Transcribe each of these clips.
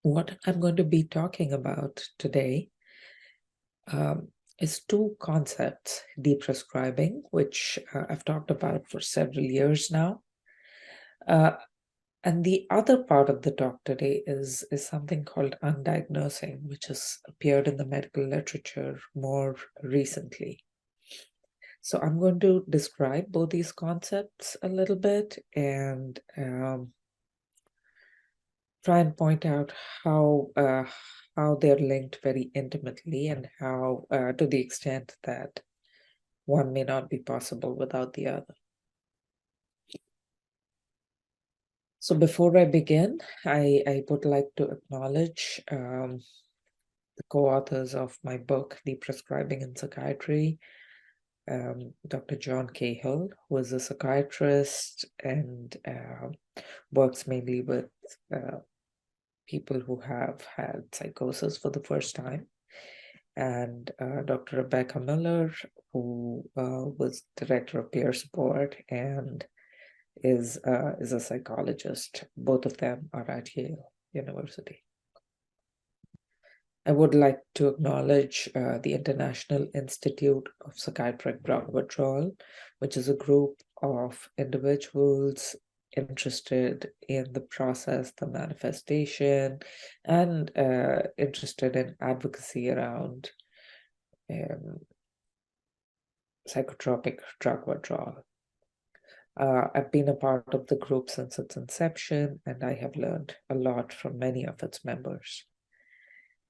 what I'm going to be talking about today is two concepts: deprescribing, which I've talked about for several years now. And the other part of the talk today is something called undiagnosing, which has appeared in the medical literature more recently. So I'm going to describe both these concepts a little bit and try and point out how they're linked very intimately, and how, to the extent that one may not be possible without the other. So before I begin, I would like to acknowledge the co-authors of my book, Deprescribing in Psychiatry, Dr. John Cahill, who is a psychiatrist and works mainly with people who have had psychosis for the first time, and Dr. Rebecca Miller, who was director of peer support and is a psychologist. Both of them are at Yale University. I would like to acknowledge the International Institute of Psychiatric Drug Withdrawal, which is a group of individuals interested in the process, the manifestation, and interested in advocacy around psychotropic drug withdrawal. I've been a part of the group since its inception, and I have learned a lot from many of its members.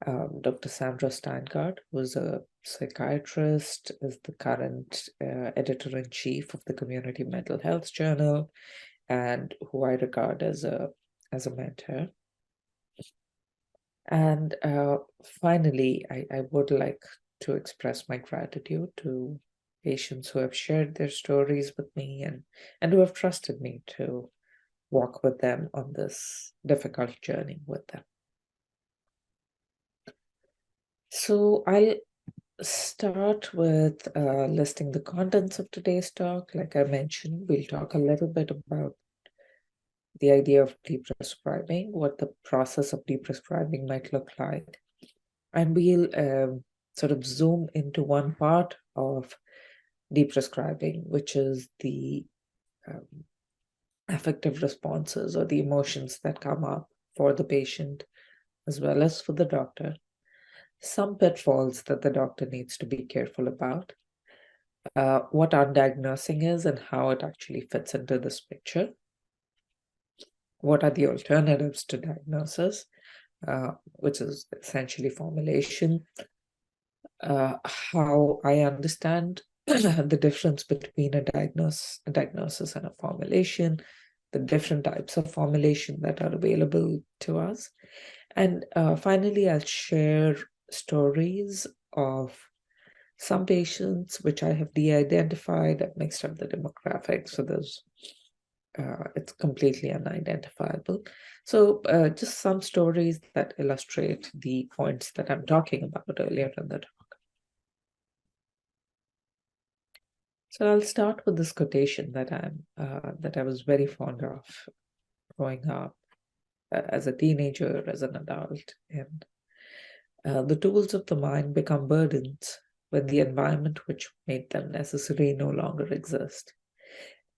Dr. Sandra Steingart, who is a psychiatrist, is the current editor-in-chief of the Community Mental Health Journal, and who I regard as a mentor. And finally, I would like to express my gratitude to patients who have shared their stories with me and who have trusted me to walk with them on this difficult journey with them. So I'll start with listing the contents of today's talk. Like I mentioned, we'll talk a little bit about the idea of deprescribing, what the process of deprescribing might look like. And we'll sort of zoom into one part of deprescribing, which is the affective responses or the emotions that come up for the patient as well as for the doctor. Some pitfalls that the doctor needs to be careful about, what undiagnosing is and how it actually fits into this picture, what are the alternatives to diagnosis, which is essentially formulation, how I understand the difference between a diagnosis and a formulation, the different types of formulation that are available to us. And finally, I'll share stories of some patients which I have de-identified. I've mixed up the demographics, so there's it's completely unidentifiable. So just some stories that illustrate the points that I'm talking about earlier in the talk. So I'll start with this quotation that I was very fond of growing up as a teenager, as an adult. And the tools of the mind become burdens when the environment which made them necessary no longer exists.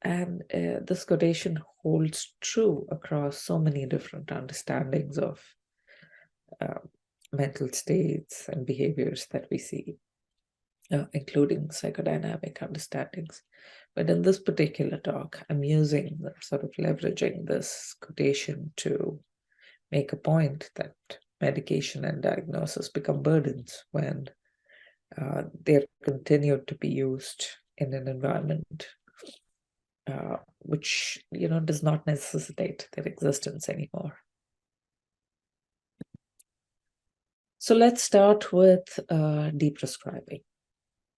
And this quotation holds true across so many different understandings of mental states and behaviors that we see, including psychodynamic understandings. But in this particular talk, I'm using, sort of leveraging this quotation to make a point that medication and diagnosis become burdens when they're continued to be used in an environment which does not necessitate their existence anymore. So let's start with deprescribing.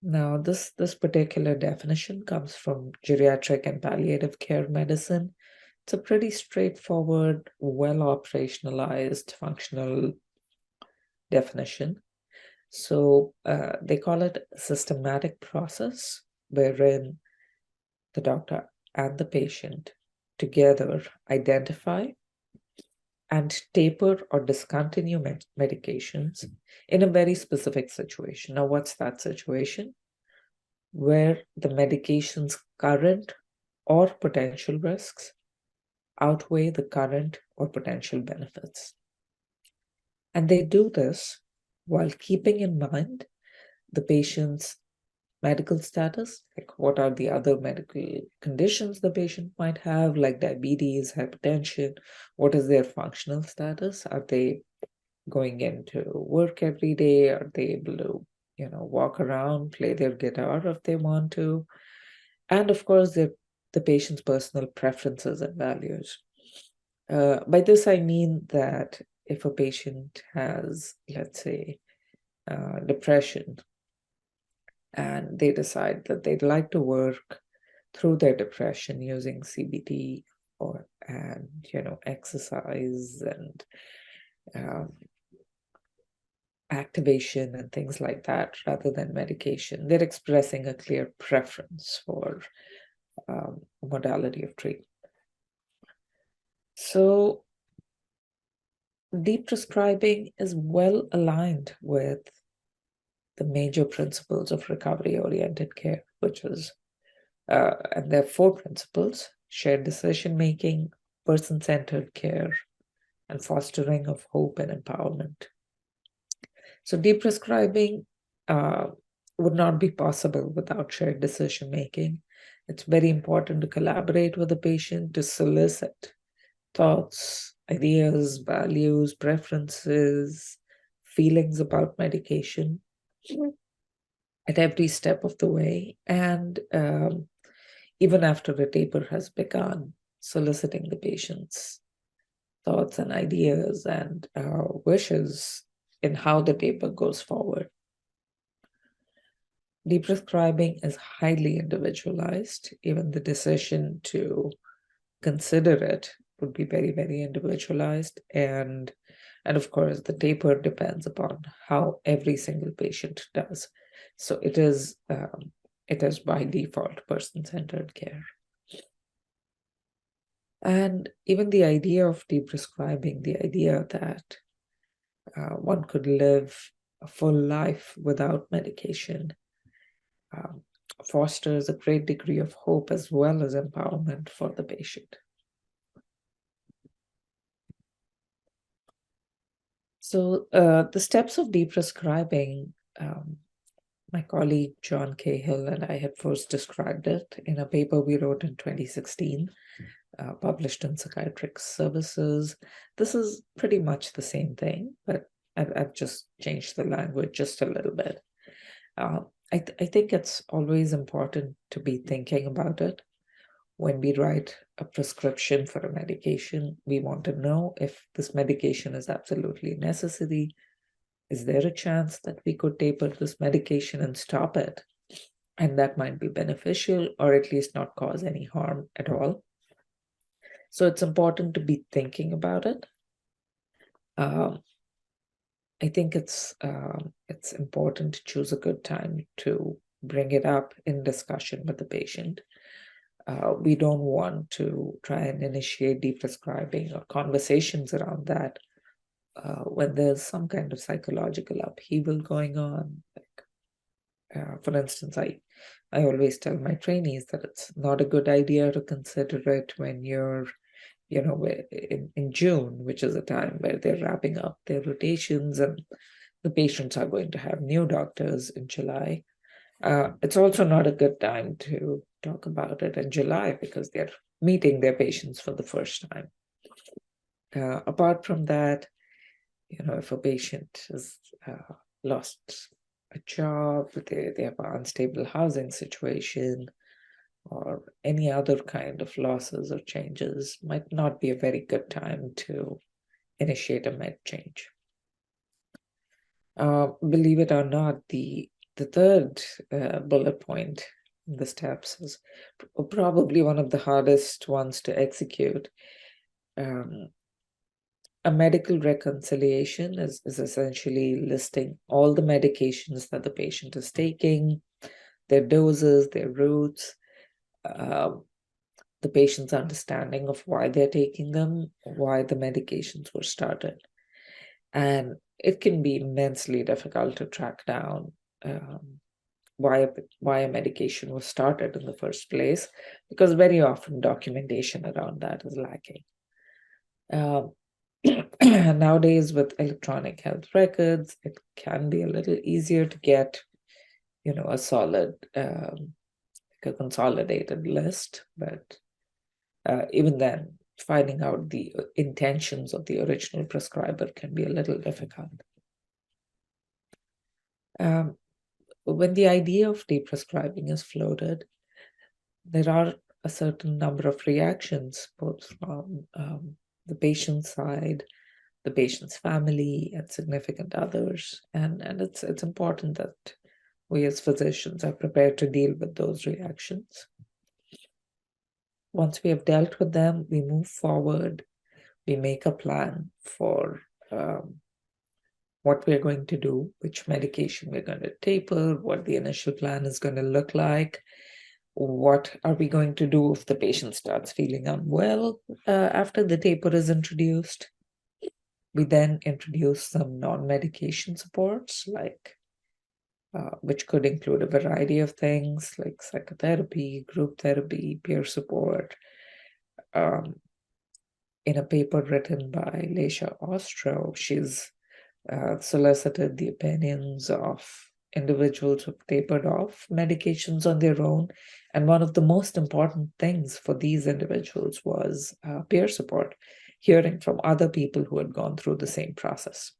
Now, this particular definition comes from geriatric and palliative care medicine. It's a pretty straightforward, well-operationalized, functional definition. So they call it a systematic process wherein the doctor and the patient together identify, and taper or discontinue medications in a very specific situation. Now, what's that situation? Where the medication's current or potential risks outweigh the current or potential benefits. And they do this while keeping in mind the patient's medical status, like what are the other medical conditions the patient might have, like diabetes, hypertension, what is their functional status? Are they going into work every day? Are they able to, walk around, play their guitar if they want to? And of course, the patient's personal preferences and values. By this, I mean that if a patient has, let's say, depression, and they decide that they'd like to work through their depression using CBT and exercise and activation and things like that rather than medication, they're expressing a clear preference for a modality of treatment. So deprescribing is well aligned with the major principles of recovery-oriented care, which is, and there are 4 principles: shared decision-making, person-centered care, and fostering of hope and empowerment. So deprescribing would not be possible without shared decision-making. It's very important to collaborate with the patient to solicit thoughts, ideas, values, preferences, feelings about medication at every step of the way. And even after the taper has begun, soliciting the patient's thoughts and ideas and wishes in how the taper goes forward. Deprescribing is highly individualized. Even the decision to consider it would be very, very individualized. And of course, the taper depends upon how every single patient does. So it is by default person-centered care. And even the idea of deprescribing, the idea that one could live a full life without medication, fosters a great degree of hope as well as empowerment for the patient. So the steps of deprescribing, my colleague John Cahill and I had first described it in a paper we wrote in 2016, published in Psychiatric Services. This is pretty much the same thing, but I've just changed the language just a little bit. I think it's always important to be thinking about it. When we write a prescription for a medication, we want to know if this medication is absolutely necessary. Is there a chance that we could taper this medication and stop it? And that might be beneficial, or at least not cause any harm at all. So it's important to be thinking about it. I think it's important to choose a good time to bring it up in discussion with the patient. We don't want to try and initiate deprescribing or conversations around that when there's some kind of psychological upheaval going on. Like, for instance, I always tell my trainees that it's not a good idea to consider it when you're in June, which is a time where they're wrapping up their rotations and the patients are going to have new doctors in July. It's also not a good time to talk about it in July because they're meeting their patients for the first time. Apart from that, if a patient has lost a job, they have an unstable housing situation, or any other kind of losses or changes, might not be a very good time to initiate a med change. Believe it or not, the third bullet point in the steps is probably one of the hardest ones to execute. A medical reconciliation is essentially listing all the medications that the patient is taking, their doses, their routes, the the patient's understanding of why they're taking them, why the medications were started. And it can be immensely difficult to track down why a medication was started in the first place, because very often documentation around that is lacking. Nowadays, with electronic health records, it can be a little easier to get, a solid, a consolidated list. But even then, finding out the intentions of the original prescriber can be a little difficult. When the idea of deprescribing is floated, there are a certain number of reactions, both from the patient's side, the patient's family, and significant others. And it's important that we as physicians are prepared to deal with those reactions. Once we have dealt with them, we move forward. We make a plan for what we're going to do, which medication we're going to taper, what the initial plan is going to look like, what are we going to do if the patient starts feeling unwell after the taper is introduced. We then introduce some non-medication supports, like which could include a variety of things like psychotherapy, group therapy, peer support. In a paper written by Leisha Ostro, she's solicited the opinions of individuals who've tapered off medications on their own. And one of the most important things for these individuals was peer support, hearing from other people who had gone through the same process.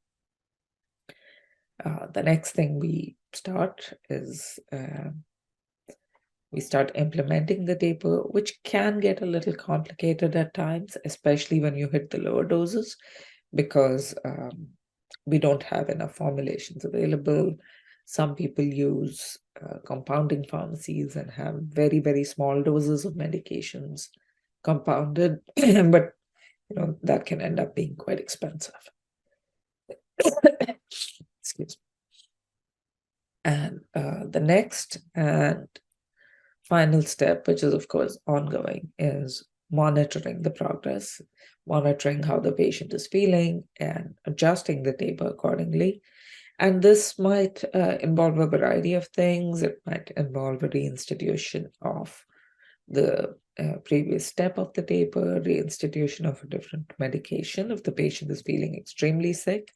The next thing we start is we start implementing the taper, which can get a little complicated at times, especially when you hit the lower doses, because we don't have enough formulations available. Some people use compounding pharmacies and have very, very small doses of medications compounded, but that can end up being quite expensive. Excuse me. And the next and final step, which is of course ongoing, is monitoring the progress, monitoring how the patient is feeling, and adjusting the taper accordingly. And this might involve a variety of things. It might involve a reinstitution of the previous step of the taper, reinstitution of a different medication if the patient is feeling extremely sick,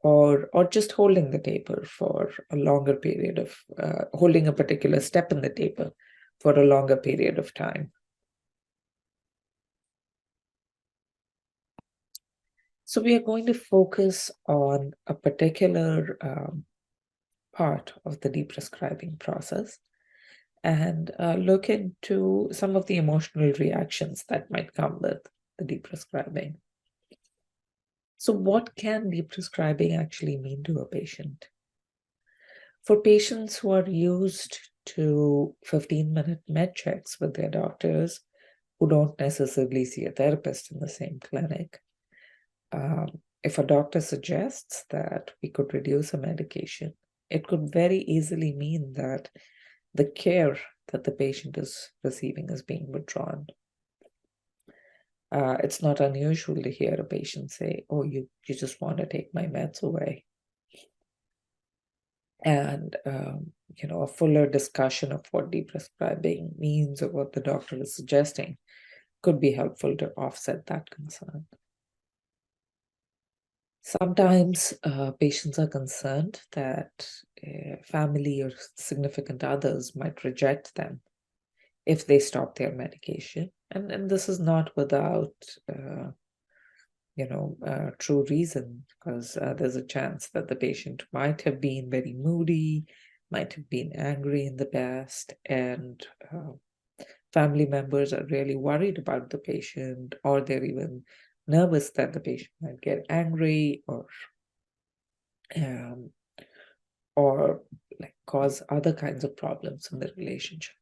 or just holding the taper for a longer period of, holding a particular step in the taper for a longer period of time. So we are going to focus on a particular part of the deprescribing process and look into some of the emotional reactions that might come with the deprescribing. So what can deprescribing actually mean to a patient? For patients who are used to 15-minute med checks with their doctors, who don't necessarily see a therapist in the same clinic, if a doctor suggests that we could reduce a medication, it could very easily mean that the care that the patient is receiving is being withdrawn. It's not unusual to hear a patient say, "Oh, you just want to take my meds away." And, a fuller discussion of what deprescribing means or what the doctor is suggesting could be helpful to offset that concern. Sometimes patients are concerned that family or significant others might reject them if they stop their medication. And this is not without, true reason, because there's a chance that the patient might have been very moody, might have been angry in the past, and family members are really worried about the patient, or they're even nervous that the patient might get angry or like cause other kinds of problems in the relationship.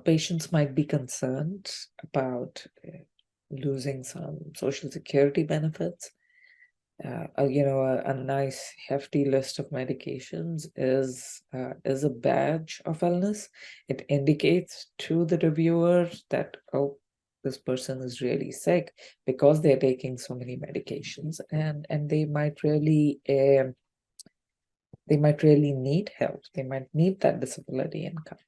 Patients might be concerned about losing some social security benefits A nice hefty list of medications is a badge of wellness. It indicates to the reviewer that, oh, this person is really sick because they're taking so many medications, and they might really need help. They might need that disability income.